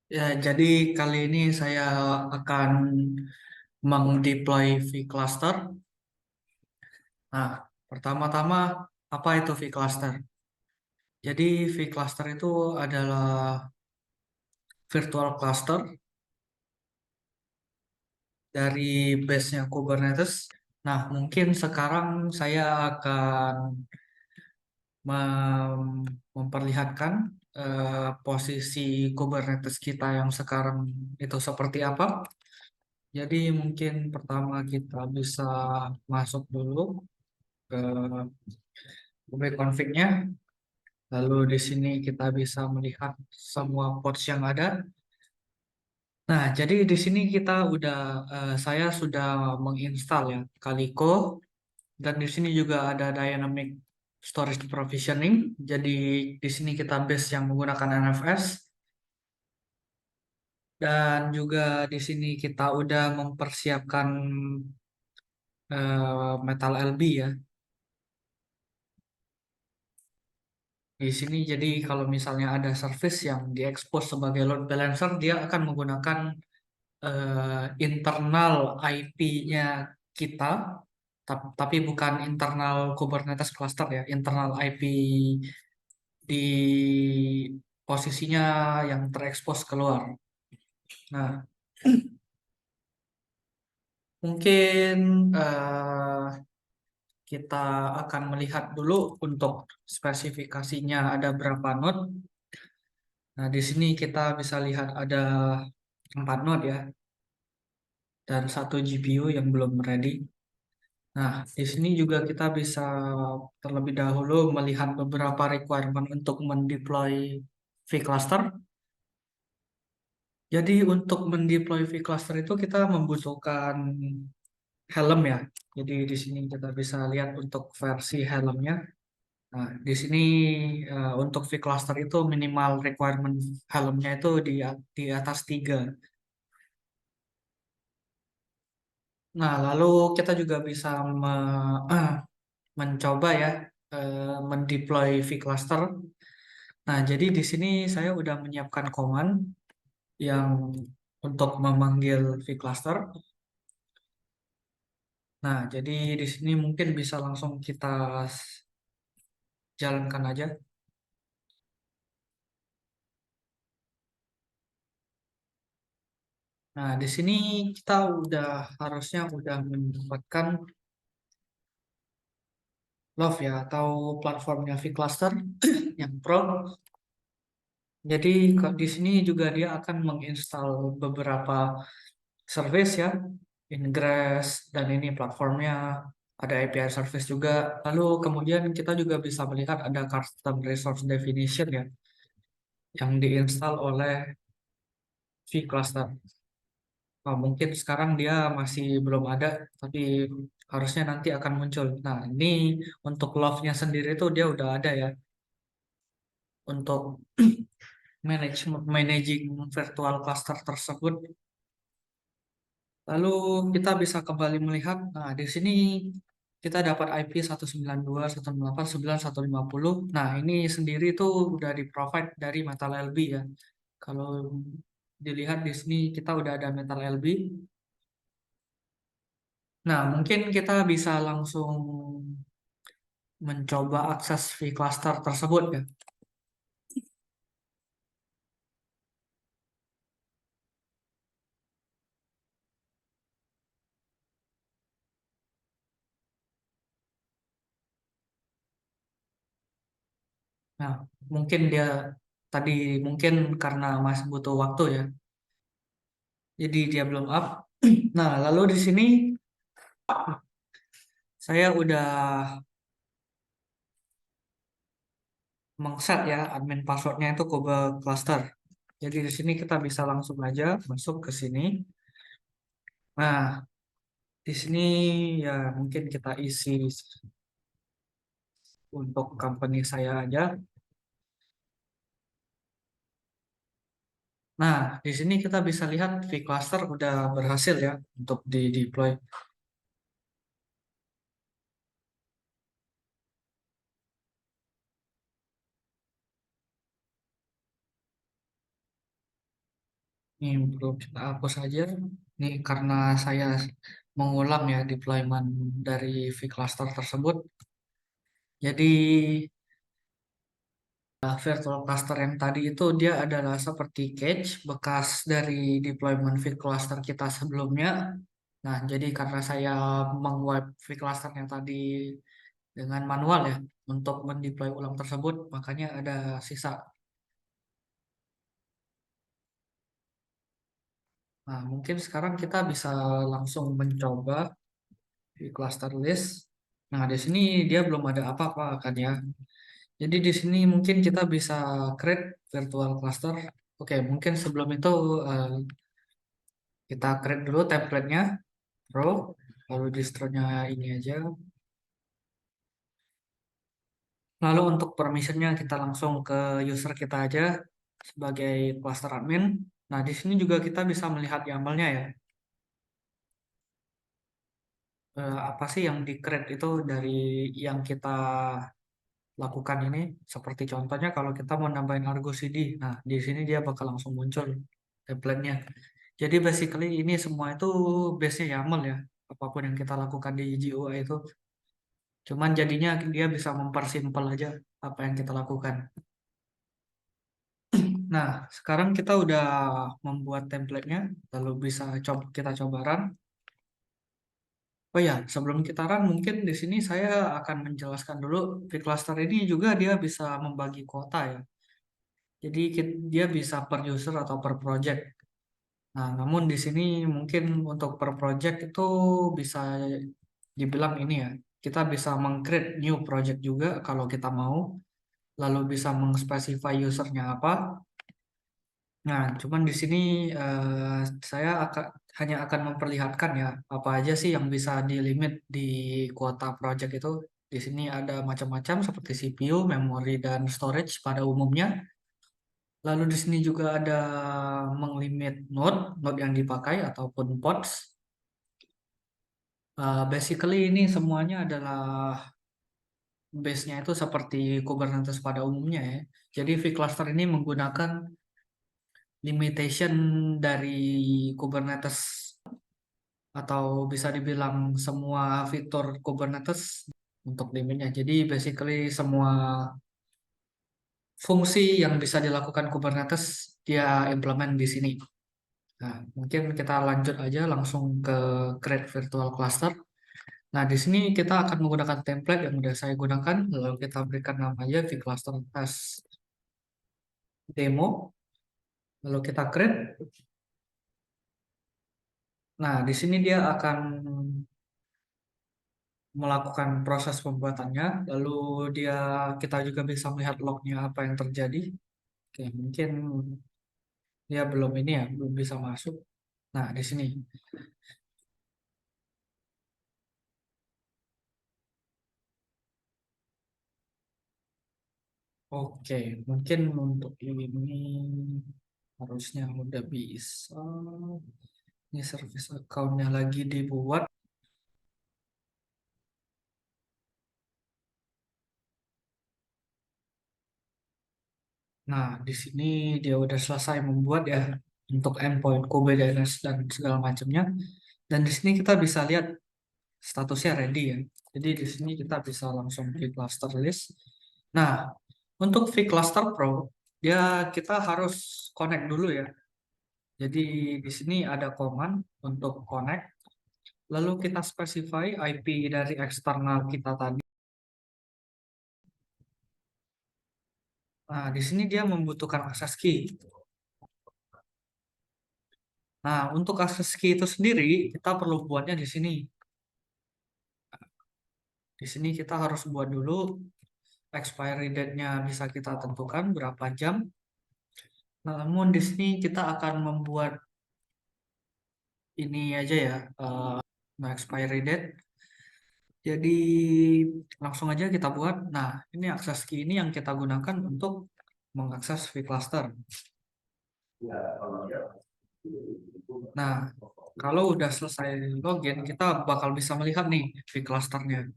Ya, jadi kali ini saya akan mengdeploy vCluster. Nah, pertama-tama apa itu vCluster? Jadi vCluster itu adalah virtual cluster dari base-nya Kubernetes. Nah, mungkin sekarang saya akan memperlihatkan posisi Kubernetes kita yang sekarang itu seperti apa. Jadi mungkin pertama kita bisa masuk dulu ke public config-nya. Lalu di sini kita bisa melihat semua pods yang ada. Nah, jadi di sini saya sudah menginstal ya Calico, dan di sini juga ada dynamic storage provisioning. Jadi di sini kita base yang menggunakan NFS, dan juga di sini kita udah mempersiapkan Metal LB ya. Di sini jadi kalau misalnya ada service yang diekspos sebagai load balancer, dia akan menggunakan internal IP-nya kita, tapi bukan internal Kubernetes cluster ya, internal IP di posisinya yang terekspos keluar. Nah, mungkin kita akan melihat dulu untuk spesifikasinya ada berapa node. Nah, di sini kita bisa lihat ada 4 node ya, dan satu GPU yang belum ready. Nah, di sini juga kita bisa terlebih dahulu melihat beberapa requirement untuk mendeploy vCluster. Jadi untuk mendeploy vCluster itu kita membutuhkan helm ya. Jadi di sini kita bisa lihat untuk versi helmnya. Nah, di sini untuk vCluster itu minimal requirement helmnya itu di atas 3. Nah, lalu kita juga bisa mencoba ya mendeploy vCluster. Nah, jadi di sini saya udah menyiapkan command yang untuk memanggil vCluster. Nah, jadi di sini mungkin bisa langsung kita jalankan aja. Nah, di sini kita harusnya udah mendapatkan Love ya, atau platformnya vCluster yang Pro. Jadi di sini juga dia akan menginstal beberapa service ya, Ingress, dan ini platformnya, ada API service juga. Lalu kemudian kita juga bisa melihat ada custom resource definition ya, yang diinstal oleh vCluster. Nah, mungkin sekarang dia masih belum ada, tapi harusnya nanti akan muncul. Nah, ini untuk love-nya sendiri tuh dia udah ada ya, untuk managing virtual cluster tersebut. Lalu kita bisa kembali melihat, nah di sini kita dapat IP 192.168.9.150. Nah, ini sendiri itu udah di-provide dari Metal LB ya. Kalau dilihat di sini kita udah ada Metal LB. Nah, mungkin kita bisa langsung mencoba akses vCluster tersebut ya. Nah, mungkin dia tadi mungkin karena masih butuh waktu ya. Jadi dia belum up. Nah, lalu di sini saya udah mengset ya admin passwordnya itu Kube Cluster. Jadi di sini kita bisa langsung aja masuk ke sini. Nah, di sini ya mungkin kita isi untuk company saya aja. Nah, di sini kita bisa lihat vCluster udah berhasil ya untuk di deploy. Ini perlu kita hapus saja. Ini karena saya mengulang ya deployment dari vCluster tersebut. Jadi virtual cluster yang tadi itu dia adalah seperti cache bekas dari deployment vCluster kita sebelumnya. Nah, jadi karena saya meng-wipe vCluster-nya tadi dengan manual ya untuk mendeploy ulang tersebut, makanya ada sisa. Nah, mungkin sekarang kita bisa langsung mencoba di cluster list. Nah, di sini dia belum ada apa-apa kan ya. Jadi di sini mungkin kita bisa create virtual cluster. Oke, mungkin sebelum itu eh, kita create dulu template-nya, Pro, lalu distro-nya ini aja. Lalu untuk permission-nya kita langsung ke user kita aja sebagai cluster admin. Nah, di sini juga kita bisa melihat YAML-nya ya. Apa sih yang di-create itu dari yang kita lakukan ini. Seperti contohnya kalau kita mau nambahin Argo CD. Nah, di sini dia bakal langsung muncul template-nya. Jadi basically ini semua itu base-nya YAML ya. Apapun yang kita lakukan di GUI itu. Cuman jadinya dia bisa mempersimpel aja apa yang kita lakukan. Nah, sekarang kita udah membuat template-nya, lalu bisa kita coba run. Oh ya, sebelum kita run, mungkin di sini saya akan menjelaskan dulu vCluster ini juga dia bisa membagi kuota ya. Jadi dia bisa per user atau per project. Nah, namun di sini mungkin untuk per project itu bisa dibilang ini ya. Kita bisa meng-create new project juga kalau kita mau, lalu bisa meng-specify usernya apa. Nah, cuman di sini saya hanya akan memperlihatkan ya apa aja sih yang bisa dilimit di kuota project itu. Di sini ada macam-macam seperti CPU, memori, dan storage pada umumnya. Lalu di sini juga ada menglimit node yang dipakai ataupun pods. Basically ini semuanya adalah base-nya itu seperti Kubernetes pada umumnya ya. Jadi vCluster ini menggunakan limitation dari Kubernetes atau bisa dibilang semua fitur Kubernetes untuk limitnya. Jadi basically semua fungsi yang bisa dilakukan Kubernetes dia implement di sini. Nah, mungkin kita lanjut aja langsung ke create virtual cluster. Nah, di sini kita akan menggunakan template yang sudah saya gunakan, lalu kita berikan nama aja vCluster as demo, lalu kita create. Nah, di sini dia akan melakukan proses pembuatannya, lalu kita juga bisa melihat lognya apa yang terjadi. Oke, mungkin dia belum ini ya, belum bisa masuk. Nah, di sini. Oke, mungkin untuk ini harusnya udah bisa. Ini service account-nya lagi dibuat. Nah, di sini dia udah selesai membuat ya untuk endpoint kubernetes dan segala macamnya. Dan di sini kita bisa lihat statusnya ready ya. Jadi di sini kita bisa langsung klik cluster list. Nah, untuk vCluster Pro, kita harus connect dulu ya. Jadi di sini ada command untuk connect. Lalu kita specify IP dari eksternal kita tadi. Nah, di sini dia membutuhkan akses key. Nah, untuk akses key itu sendiri, kita perlu buatnya di sini. Di sini kita harus buat dulu expiry date-nya bisa kita tentukan berapa jam. Namun di sini kita akan membuat ini aja ya, no expiry date. Jadi langsung aja kita buat. Nah, ini akses key ini yang kita gunakan untuk mengakses vCluster. Nah, kalau udah selesai login, kita bakal bisa melihat nih vCluster-nya.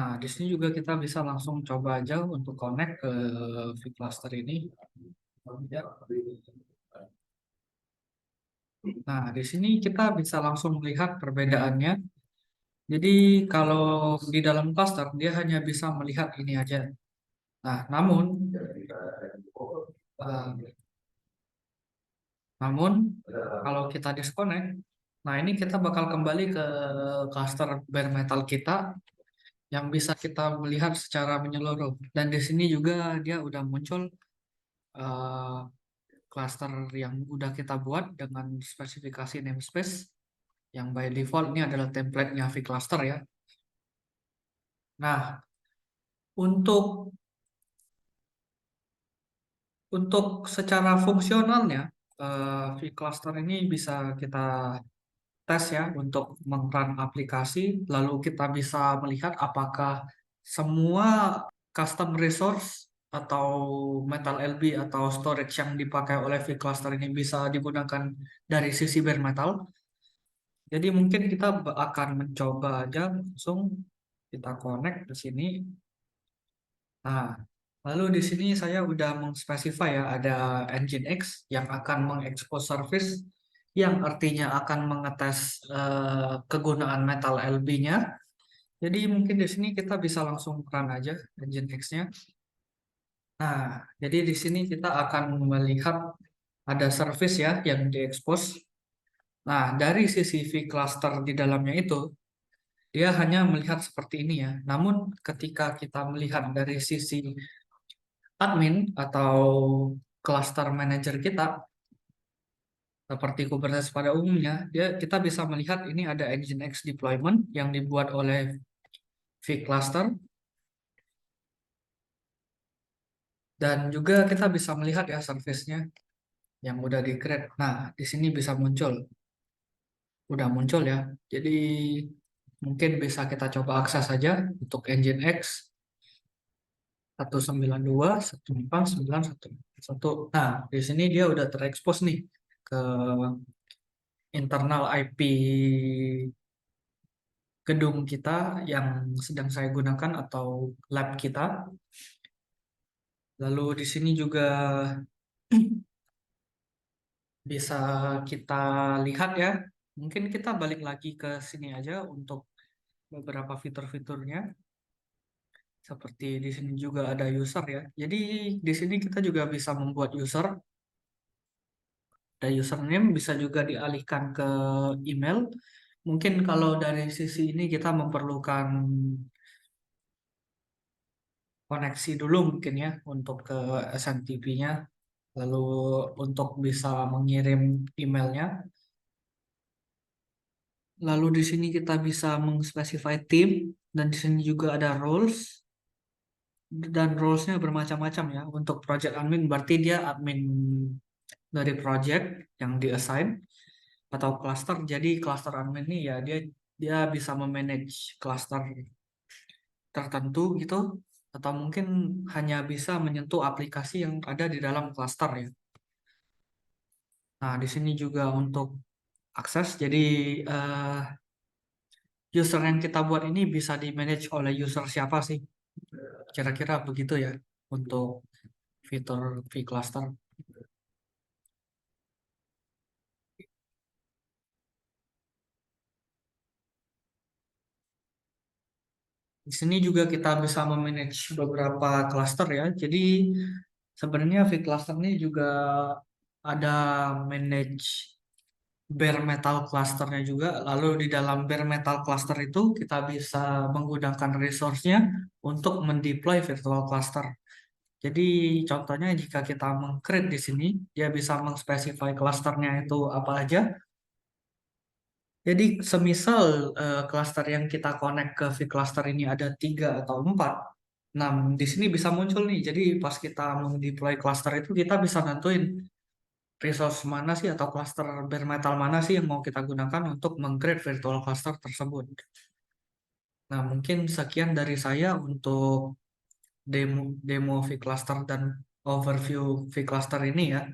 Nah, di sini juga kita bisa langsung coba aja untuk connect ke vCluster ini. Nah, di sini kita bisa langsung melihat perbedaannya. Jadi kalau di dalam cluster dia hanya bisa melihat ini aja. Nah, eh, namun kalau kita disconnect, nah ini kita bakal kembali ke cluster bare metal kita yang bisa kita melihat secara menyeluruh. Dan di sini juga dia udah muncul eh, cluster yang udah kita buat dengan spesifikasi namespace yang by default ini adalah template-nya vCluster ya. Nah, untuk untuk secara fungsionalnya vCluster ini bisa kita tes ya untuk meng-run aplikasi, lalu kita bisa melihat apakah semua custom resource atau Metal LB atau storage yang dipakai oleh vCluster ini bisa digunakan dari sisi bare metal. Jadi mungkin kita akan mencoba aja langsung kita connect ke sini. Nah, lalu di sini saya udah mengspesify ya ada Nginx yang akan mengekspos service yang artinya akan mengetes kegunaan Metal LB-nya. Jadi mungkin di sini kita bisa langsung run aja Nginx-nya. Nah, jadi di sini kita akan melihat ada service ya yang diekspos. Nah, dari sisi vCluster di dalamnya itu dia hanya melihat seperti ini ya. Namun ketika kita melihat dari sisi admin atau cluster manager kita seperti Kubernetes pada umumnya, kita bisa melihat ini ada Nginx deployment yang dibuat oleh vCluster dan juga kita bisa melihat ya service-nya yang udah di-create. Nah, di sini bisa muncul, udah muncul ya. Jadi mungkin bisa kita coba akses saja untuk Nginx 192.168.9.1. Nah, di sini dia udah terekspos nih ke internal IP gedung kita yang sedang saya gunakan atau lab kita. Lalu di sini juga bisa kita lihat ya. Mungkin kita balik lagi ke sini aja untuk beberapa fitur-fiturnya. Seperti di sini juga ada user ya. Jadi di sini kita juga bisa membuat user. Ada username bisa juga dialihkan ke email. Mungkin kalau dari sisi ini kita memerlukan koneksi dulu mungkin ya untuk ke SMTP-nya. Lalu untuk bisa mengirim emailnya. Lalu di sini kita bisa mengspesify tim dan di sini juga ada roles dan roles-nya bermacam-macam ya. Untuk project admin berarti dia admin dari project yang di-assign atau cluster. Jadi cluster admin ini ya dia dia bisa memanage cluster tertentu gitu atau mungkin hanya bisa menyentuh aplikasi yang ada di dalam cluster ya. Nah, di sini juga untuk akses. Jadi eh, user yang kita buat ini bisa di manage oleh user siapa sih? Kira-kira begitu ya untuk fitur vCluster. Di sini juga kita bisa memanage beberapa cluster ya. Jadi sebenarnya vCluster ini juga ada manage bare metal clusternya juga. Lalu di dalam bare metal cluster itu kita bisa menggunakan resource-nya untuk mendeploy virtual cluster. Jadi contohnya jika kita meng-create di sini, dia bisa mengspesify clusternya itu apa aja. Jadi semisal cluster yang kita connect ke vCluster ini ada 3 atau 4, nah di sini bisa muncul nih. Jadi pas kita meng-deploy cluster itu kita bisa nentuin resource mana sih atau cluster bare metal mana sih yang mau kita gunakan untuk meng-create virtual cluster tersebut. Nah mungkin sekian dari saya untuk demo demo vCluster dan overview vCluster ini ya.